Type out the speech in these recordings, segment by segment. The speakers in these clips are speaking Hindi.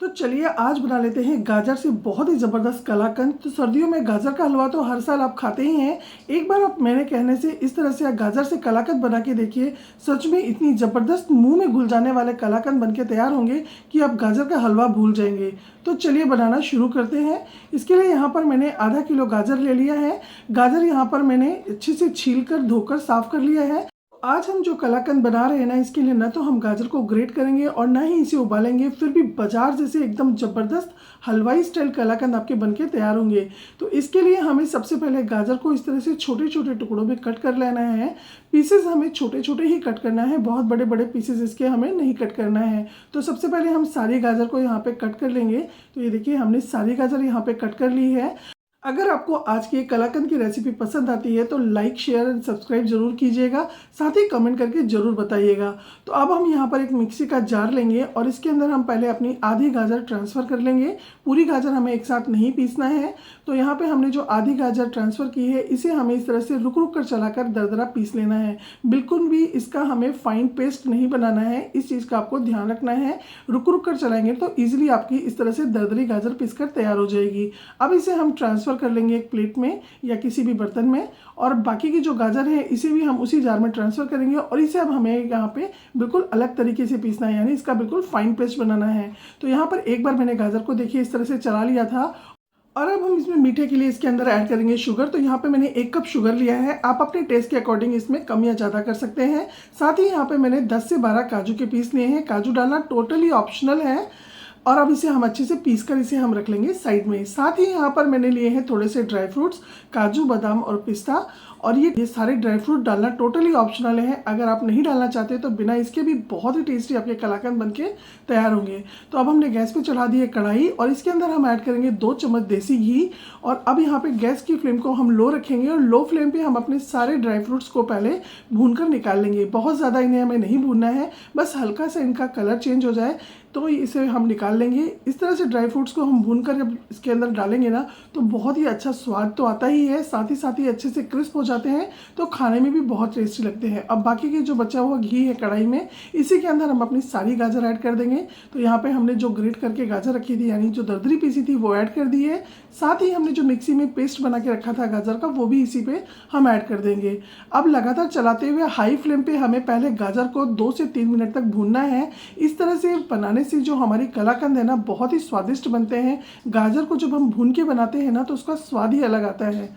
तो चलिए आज बना लेते हैं गाजर से बहुत ही ज़बरदस्त कलाकंद। तो सर्दियों में गाजर का हलवा तो हर साल आप खाते ही हैं। एक बार आप मेरे कहने से इस तरह से आप गाजर से कलाकंद बना के देखिए। सच में इतनी ज़बरदस्त मुंह में घुल जाने वाले कलाकंद बनके तैयार होंगे कि आप गाजर का हलवा भूल जाएंगे। तो चलिए बनाना शुरू करते हैं। इसके लिए यहाँ पर मैंने आधा किलो गाजर ले लिया है। गाजर यहाँ पर मैंने अच्छे से छील कर धोकर साफ कर लिया है। आज हम जो कलाकंद बना रहे हैं ना, इसके लिए ना तो हम गाजर को ग्रेट करेंगे और ना ही इसे उबालेंगे, फिर भी बाजार जैसे एकदम ज़बरदस्त हलवाई स्टाइल कलाकंद आपके बनके तैयार होंगे। तो इसके लिए हमें सबसे पहले गाजर को इस तरह से छोटे छोटे टुकड़ों में कट कर लेना है। पीसेस हमें छोटे छोटे ही कट करना है, बहुत बड़े बड़े पीसेस इसके हमें नहीं कट करना है। तो सबसे पहले हम सारी गाजर को यहाँ पे कट कर लेंगे। तो ये देखिए हमने सारी गाजर यहाँ पे कट कर ली है। अगर आपको आज की कलाकंद की रेसिपी पसंद आती है तो लाइक शेयर एंड सब्सक्राइब जरूर कीजिएगा, साथ ही कमेंट करके ज़रूर बताइएगा। तो अब हम यहाँ पर एक मिक्सी का जार लेंगे और इसके अंदर हम पहले अपनी आधी गाजर ट्रांसफ़र कर लेंगे। पूरी गाजर हमें एक साथ नहीं पीसना है। तो यहाँ पे हमने जो आधी गाजर ट्रांसफ़र की है इसे हमें इस तरह से रुक रुक कर चलाकर दरदरा पीस लेना है। बिल्कुल भी इसका हमें फाइन पेस्ट नहीं बनाना है, इस चीज़ का आपको ध्यान रखना है। रुक रुक कर चलाएंगे तो ईजिली आपकी इस तरह से दरदरी गाजर पीस कर तैयार हो जाएगी। अब इसे हम ट्रांसफ़र कर लेंगे एक प्लेट में या किसी भी बर्तन में, और बाकी की जो गाजर है इसे भी हम उसी जार में ट्रांसफ़र करेंगे और इसे अब हमें यहाँ पे बिल्कुल अलग तरीके से पीसना है, यानी इसका बिल्कुल फाइन पेस्ट बनाना है। तो यहाँ पर एक बार मैंने गाजर को देखिए इस तरह से चला लिया था और अब हम इसमें मीठे के लिए इसके अंदर ऐड करेंगे शुगर। तो यहाँ पे मैंने 1 कप शुगर लिया है। आप अपने टेस्ट के अकॉर्डिंग इसमें कम या ज़्यादा कर सकते हैं। साथ ही यहाँ पे मैंने 10 से 12 काजू के पीस लिए हैं। काजू डालना टोटली ऑप्शनल है और अब इसे हम अच्छे से पीस कर इसे हम रख लेंगे साइड में। साथ ही यहाँ पर मैंने लिए हैं थोड़े से ड्राई फ्रूट्स, काजू, बादाम और पिस्ता, और ये सारे ड्राई फ्रूट डालना टोटली ऑप्शनल है। अगर आप नहीं डालना चाहते तो बिना इसके भी बहुत ही टेस्टी आपके कलाकंद बनके तैयार होंगे। तो अब हमने गैस पे चढ़ा दी है कढ़ाई और इसके अंदर हम ऐड करेंगे 2 चम्मच देसी घी। और अब यहाँ पे गैस की फ्लेम को हम लो रखेंगे और लो फ्लेम पे हम अपने सारे ड्राई फ्रूट्स को पहले भून कर निकाल लेंगे। बहुत ज़्यादा इन्हें हमें नहीं भूनना है, बस हल्का सा इनका कलर चेंज हो जाए तो इसे हम निकाल लेंगे। इस तरह से ड्राई फ्रूट्स को हम भून कर जब इसके अंदर डालेंगे ना तो बहुत ही अच्छा स्वाद तो आता ही है, साथ ही अच्छे से क्रिस्प हो जाते हैं, तो खाने में भी बहुत टेस्टी लगते हैं। अब बाकी की जो बचा हुआ घी है कढ़ाई में, इसी के अंदर हम अपनी सारी गाजर ऐड कर देंगे। तो यहाँ पे हमने जो ग्रेट करके गाजर रखी थी, यानी जो दरदरी पीसी थी, वो ऐड कर दी है। साथ ही हमने जो मिक्सी में पेस्ट बना के रखा था गाजर का, वो भी इसी पे हम ऐड कर देंगे। अब लगातार चलाते हुए हाई फ्लेम पे हमें पहले गाजर को 2 से 3 मिनट तक भूनना है। इस तरह से बनाने से जो हमारी कलाकंद है ना, बहुत ही स्वादिष्ट बनते हैं। गाजर को जब हम भून के बनाते हैं ना तो उसका स्वाद ही अलग आता है।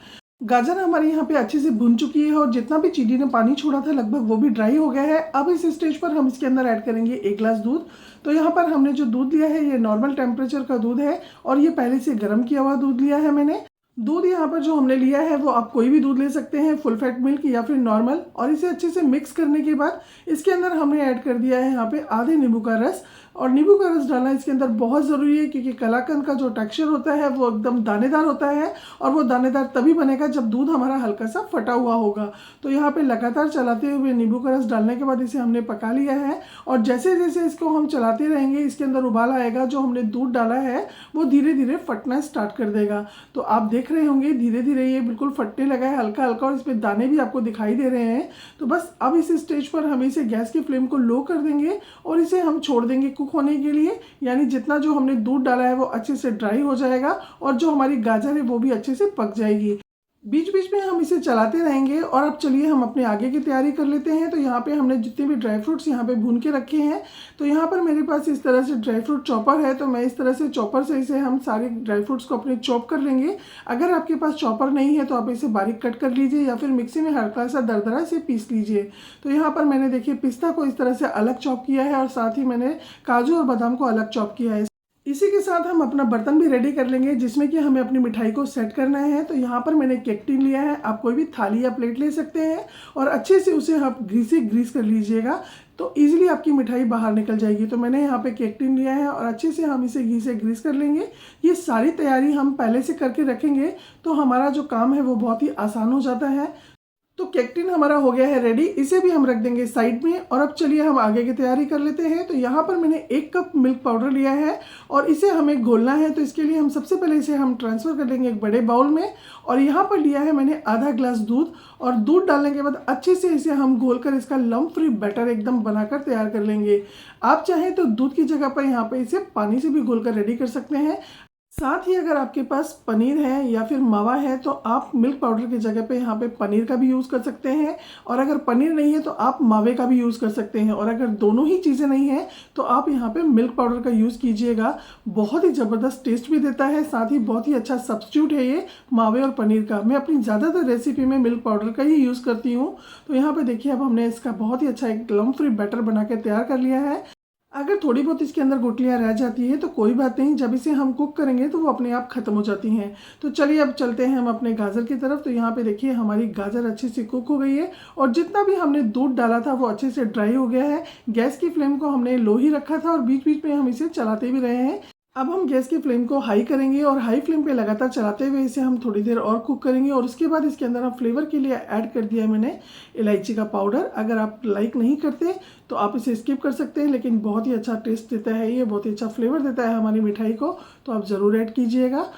गाजर हमारे यहाँ पे अच्छे से भुन चुकी है और जितना भी चीनी ने पानी छोड़ा था लगभग वो भी ड्राई हो गया है। अब इस स्टेज पर हम इसके अंदर ऐड करेंगे 1 गिलास दूध। तो यहाँ पर हमने जो दूध लिया है ये नॉर्मल टेम्परेचर का दूध है और ये पहले से गर्म किया हुआ दूध लिया है मैंने। दूध यहाँ पर जो हमने लिया है वो आप कोई भी दूध ले सकते हैं, फुल फैट मिल्क या फिर नॉर्मल। और इसे अच्छे से मिक्स करने के बाद इसके अंदर हमने ऐड कर दिया है यहाँ पे आधे नींबू का रस। और नींबू का रस डालना इसके अंदर बहुत ज़रूरी है क्योंकि कलाकंद का जो टेक्सचर होता है वो एकदम दानेदार होता है और वो दानेदार तभी बनेगा जब दूध हमारा हल्का सा फटा हुआ होगा। तो यहाँ पे लगातार चलाते हुए नींबू का रस डालने के बाद इसे हमने पका लिया है और जैसे जैसे इसको हम चलाते रहेंगे इसके अंदर उबाल आएगा। जो हमने दूध डाला है वो धीरे धीरे फटना स्टार्ट कर देगा। तो आप देख रहे होंगे धीरे धीरे ये बिल्कुल फटने लगा है हल्का हल्का, और इसमें दाने भी आपको दिखाई दे रहे हैं। तो बस अब इस स्टेज पर हम इसे गैस की फ्लेम को लो कर देंगे और इसे हम छोड़ देंगे कुक होने के लिए। यानी जितना जो हमने दूध डाला है वो अच्छे से ड्राई हो जाएगा और जो हमारी गाजर है वो भी अच्छे से पक जाएगी। बीच बीच में हम इसे चलाते रहेंगे। और अब चलिए हम अपने आगे की तैयारी कर लेते हैं। तो यहाँ पे हमने जितने भी ड्राई फ्रूट्स यहाँ पे भून के रखे हैं, तो यहाँ पर मेरे पास इस तरह से ड्राई फ्रूट चॉपर है। तो मैं इस तरह से चॉपर से इसे हम सारे ड्राई फ्रूट्स को अपने चॉप कर लेंगे। अगर आपके पास चॉपर नहीं है तो आप इसे बारीक कट कर लीजिए या फिर मिक्सी में हल्का सा दरदरा इसे पीस लीजिए। तो यहाँ पर मैंने देखिए पिस्ता को इस तरह से अलग चॉप किया है और साथ ही मैंने काजू और बादाम को अलग चॉप किया है। इसी के साथ हम अपना बर्तन भी रेडी कर लेंगे जिसमें कि हमें अपनी मिठाई को सेट करना है। तो यहाँ पर मैंने केक टिन लिया है, आप कोई भी थाली या प्लेट ले सकते हैं और अच्छे से उसे आप ग्रीस कर लीजिएगा तो इजीली आपकी मिठाई बाहर निकल जाएगी। तो मैंने यहाँ पे केक टिन लिया है और अच्छे से हम इसे घी से ग्रीस कर लेंगे। ये सारी तैयारी हम पहले से करके रखेंगे तो हमारा जो काम है वो बहुत ही आसान हो जाता है। तो केक्टिन हमारा हो गया है रेडी, इसे भी हम रख देंगे साइड में। और अब चलिए हम आगे की तैयारी कर लेते हैं। तो यहाँ पर मैंने 1 कप मिल्क पाउडर लिया है और इसे हमें घोलना है। तो इसके लिए हम सबसे पहले इसे हम ट्रांसफ़र कर लेंगे एक बड़े बाउल में। और यहाँ पर लिया है मैंने आधा ग्लास दूध, और दूध डालने के बाद अच्छे से इसे हम घोलकर इसका लम्प फ्री बैटर एकदम बनाकर तैयार कर लेंगे। आप चाहें तो दूध की जगह पर यहाँ पे इसे पानी से भी घोलकर रेडी कर सकते हैं। साथ ही अगर आपके पास पनीर है या फिर मावा है तो आप मिल्क पाउडर की जगह पे यहाँ पे पनीर का भी यूज़ कर सकते हैं, और अगर पनीर नहीं है तो आप मावे का भी यूज़ कर सकते हैं, और अगर दोनों ही चीज़ें नहीं हैं तो आप यहाँ पे मिल्क पाउडर का यूज़ कीजिएगा। बहुत ही ज़बरदस्त टेस्ट भी देता है, साथ ही बहुत ही अच्छा सब्स्टिट्यूट है ये मावे और पनीर का। मैं अपनी ज़्यादातर रेसिपी में मिल्क पाउडर का ही यूज़ करती हूँ। तो यहाँ पर देखिए अब हमने इसका बहुत ही अच्छा एक लम्प फ्री बैटर बना के तैयार कर लिया है। अगर थोड़ी बहुत इसके अंदर गुठलियाँ रह जाती है तो कोई बात नहीं, जब इसे हम कुक करेंगे तो वो अपने आप ख़त्म हो जाती हैं। तो चलिए अब चलते हैं हम अपने गाजर की तरफ। तो यहाँ पे देखिए हमारी गाजर अच्छे से कुक हो गई है, और जितना भी हमने दूध डाला था वो अच्छे से ड्राई हो गया है। गैस की फ्लेम को हमने लो ही रखा था और बीच बीच में हम इसे चलाते भी रहे हैं। अब हम गैस की फ्लेम को हाई करेंगे और हाई फ्लेम पे लगातार चलाते हुए इसे हम थोड़ी देर और कुक करेंगे। और उसके बाद इसके अंदर हम फ्लेवर के लिए ऐड कर दिया है मैंने इलायची का पाउडर। अगर आप लाइक नहीं करते तो आप इसे स्किप कर सकते हैं, लेकिन बहुत ही अच्छा टेस्ट देता है ये, बहुत ही अच्छा फ्लेवर देता है हमारी मिठाई को, तो आप ज़रूर ऐड कीजिएगा।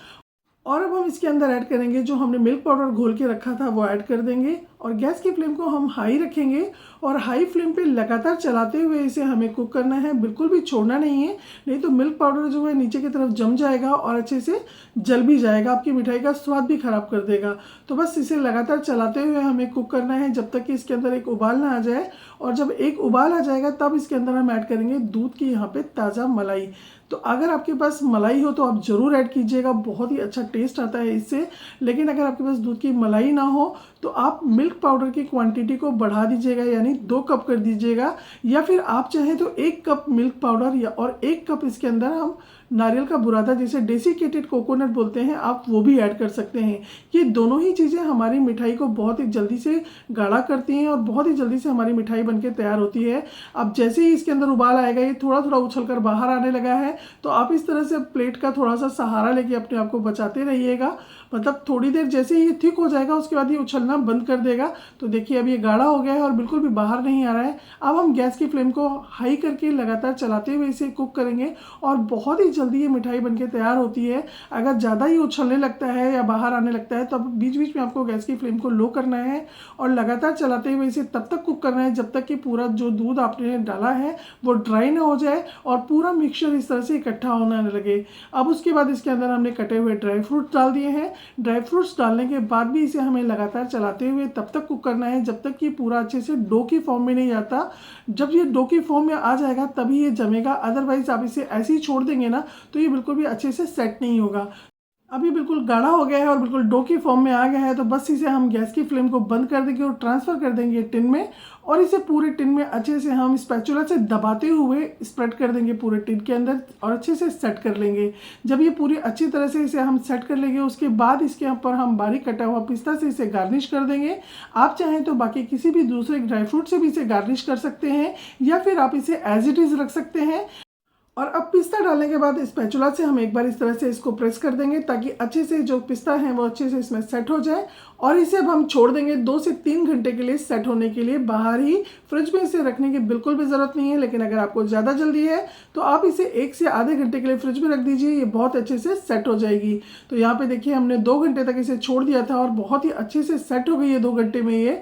और अब हम इसके अंदर ऐड करेंगे जो हमने मिल्क पाउडर घोल के रखा था वो ऐड कर देंगे, और गैस की फ्लेम को हम हाई रखेंगे और हाई फ्लेम पे लगातार चलाते हुए इसे हमें कुक करना है, बिल्कुल भी छोड़ना नहीं है, नहीं तो मिल्क पाउडर जो है नीचे की तरफ जम जाएगा और अच्छे से जल भी जाएगा, आपकी मिठाई का स्वाद भी खराब कर देगा। तो बस इसे लगातार चलाते हुए हमें कुक करना है जब तक कि इसके अंदर एक उबाल ना आ जाए। और जब एक उबाल आ जाएगा तब इसके अंदर हम ऐड करेंगे दूध की यहाँ पे ताज़ा मलाई। तो अगर आपके पास मलाई हो तो आप ज़रूर ऐड कीजिएगा, बहुत ही अच्छा टेस्ट आता है इससे। लेकिन अगर आपके पास दूध की मलाई ना हो तो आप मिल्क पाउडर की क्वांटिटी को बढ़ा दीजिएगा, यानी 2 कप कर दीजिएगा, या फिर आप चाहें तो 1 कप मिल्क पाउडर या और 1 कप इसके अंदर हम नारियल का बुरादा, जिसे डेसिकेटेड कोकोनट बोलते हैं, आप वो भी ऐड कर सकते हैं। ये दोनों ही चीज़ें हमारी मिठाई को बहुत ही जल्दी से गाढ़ा करती हैं और बहुत ही जल्दी से हमारी मिठाई बनके तैयार होती है। अब जैसे ही इसके अंदर उबाल आएगा, ये थोड़ा थोड़ा उछलकर बाहर आने लगा है, तो आप इस तरह से प्लेट का थोड़ा सा सहारा लेके अपने आप को बचाते रहिएगा। मतलब थोड़ी देर जैसे ही ये थिक हो जाएगा उसके बाद ये उछलना बंद कर देगा। तो देखिए अब ये गाढ़ा हो गया है और बिल्कुल भी बाहर नहीं आ रहा है। अब हम गैस की फ्लेम को हाई करके लगातार चलाते हुए इसे कुक करेंगे और बहुत ही जल्दी ये मिठाई बनके तैयार होती है। अगर ज़्यादा ही उछलने लगता है या बाहर आने लगता है तो अब बीच बीच में आपको गैस की फ्लेम को लो करना है और लगातार चलाते हुए इसे तब तक कुक करना है जब तक कि पूरा जो दूध आपने डाला है वो ड्राई ना हो जाए और पूरा मिक्सचर इस तरह से इकट्ठा होने लगे। अब उसके बाद इसके अंदर हमने कटे हुए ड्राई फ्रूट्स डाल दिए हैं। ड्राई फ्रूट्स डालने के बाद भी इसे हमें लगातार चलाते हुए तब तक कुक करना है जब तक कि पूरा अच्छे से डो की फॉर्म में नहीं आता। जब ये डो की फॉर्म में आ जाएगा तभी ये जमेगा, अदरवाइज आप इसे ऐसे ही छोड़ देंगे ना तो ये बिल्कुल भी अच्छे से सेट नहीं होगा। अभी बिल्कुल गाढ़ा हो गया है और बिल्कुल डो की फॉर्म में आ गया है, तो बस इसे हम गैस की फ्लेम को बंद कर देंगे और ट्रांसफ़र कर देंगे टिन में, और इसे पूरे टिन में अच्छे से हम स्पैचुला से दबाते हुए स्प्रेड कर देंगे पूरे टिन के अंदर और अच्छे से सेट कर लेंगे। जब ये पूरी अच्छी तरह से इसे हम सेट कर लेंगे उसके बाद इसके ऊपर हम बारीक कटा हुआ पिस्ता से इसे गार्निश कर देंगे। आप चाहें तो बाकी किसी भी दूसरे ड्राई फ्रूट से भी इसे गार्निश कर सकते हैं या फिर आप इसे एज इट इज़ रख सकते हैं। और अब पिस्ता डालने के बाद स्पैचुला से हम एक बार इस तरह से इसको प्रेस कर देंगे ताकि अच्छे से जो पिस्ता है वो अच्छे से इसमें सेट हो जाए, और इसे अब हम छोड़ देंगे 2 से 3 घंटे के लिए सेट होने के लिए बाहर ही। फ्रिज में इसे रखने की बिल्कुल भी ज़रूरत नहीं है, लेकिन अगर आपको ज़्यादा जल्दी है तो आप इसे 1 से आधे घंटे के लिए फ्रिज में रख दीजिए, ये बहुत अच्छे से सेट हो जाएगी। तो यहाँ पे देखिए हमने 2 घंटे तक इसे छोड़ दिया था और बहुत ही अच्छे से सेट हो गई है 2 घंटे में। ये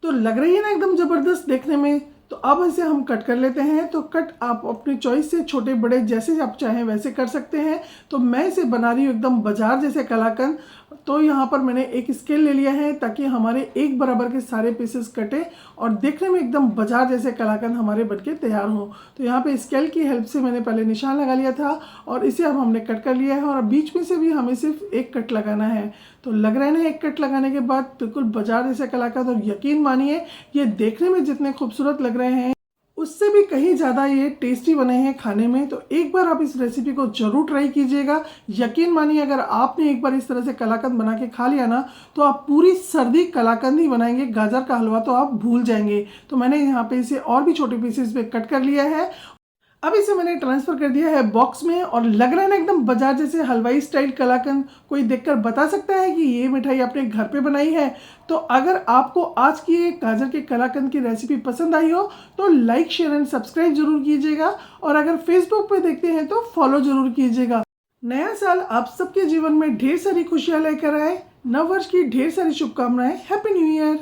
तो लग रही है ना एकदम ज़बरदस्त देखने में। तो अब इसे हम कट कर लेते हैं। तो कट आप अपनी चॉइस से छोटे बड़े जैसे आप चाहें वैसे कर सकते हैं। तो मैं इसे बना रही हूँ एकदम बाजार जैसे कलाकंद। तो यहाँ पर मैंने एक स्केल ले लिया है ताकि हमारे एक बराबर के सारे पीसेस कटे और देखने में एकदम बाजार जैसे कलाकंद हमारे बनके तैयार हो। तो यहाँ पे स्केल की हेल्प से मैंने पहले निशान लगा लिया था और इसे अब हमने कट कर लिया है, और बीच में से भी हमें सिर्फ एक कट लगाना है। तो लग रहा है ना एक कट लगाने के बाद बिल्कुल बाजार जैसे कलाकंद, और यकीन मानिए ये देखने में जितने खूबसूरत लग रहे हैं उससे भी कहीं ज़्यादा ये टेस्टी बने हैं खाने में। तो एक बार आप इस रेसिपी को ज़रूर ट्राई कीजिएगा। यकीन मानिए अगर आपने एक बार इस तरह से कलाकंद बना के खा लिया ना तो आप पूरी सर्दी कलाकंद ही बनाएंगे, गाजर का हलवा तो आप भूल जाएंगे। तो मैंने यहाँ पे इसे और भी छोटे पीसेस पे कट कर लिया है। अब इसे मैंने ट्रांसफ़र कर दिया है बॉक्स में और लग रहा है ना एकदम बाजार जैसे हलवाई स्टाइल कलाकंद। कोई देखकर बता सकता है कि ये मिठाई आपने घर पे बनाई है? तो अगर आपको आज की ये गाजर के कलाकंद की रेसिपी पसंद आई हो तो लाइक शेयर एंड सब्सक्राइब जरूर कीजिएगा, और अगर फेसबुक पे देखते हैं तो फॉलो जरूर कीजिएगा। नया साल आप सबके जीवन में ढेर सारी खुशियां लेकर आए। नव वर्ष की ढेर सारी शुभकामनाएं। Happy new year.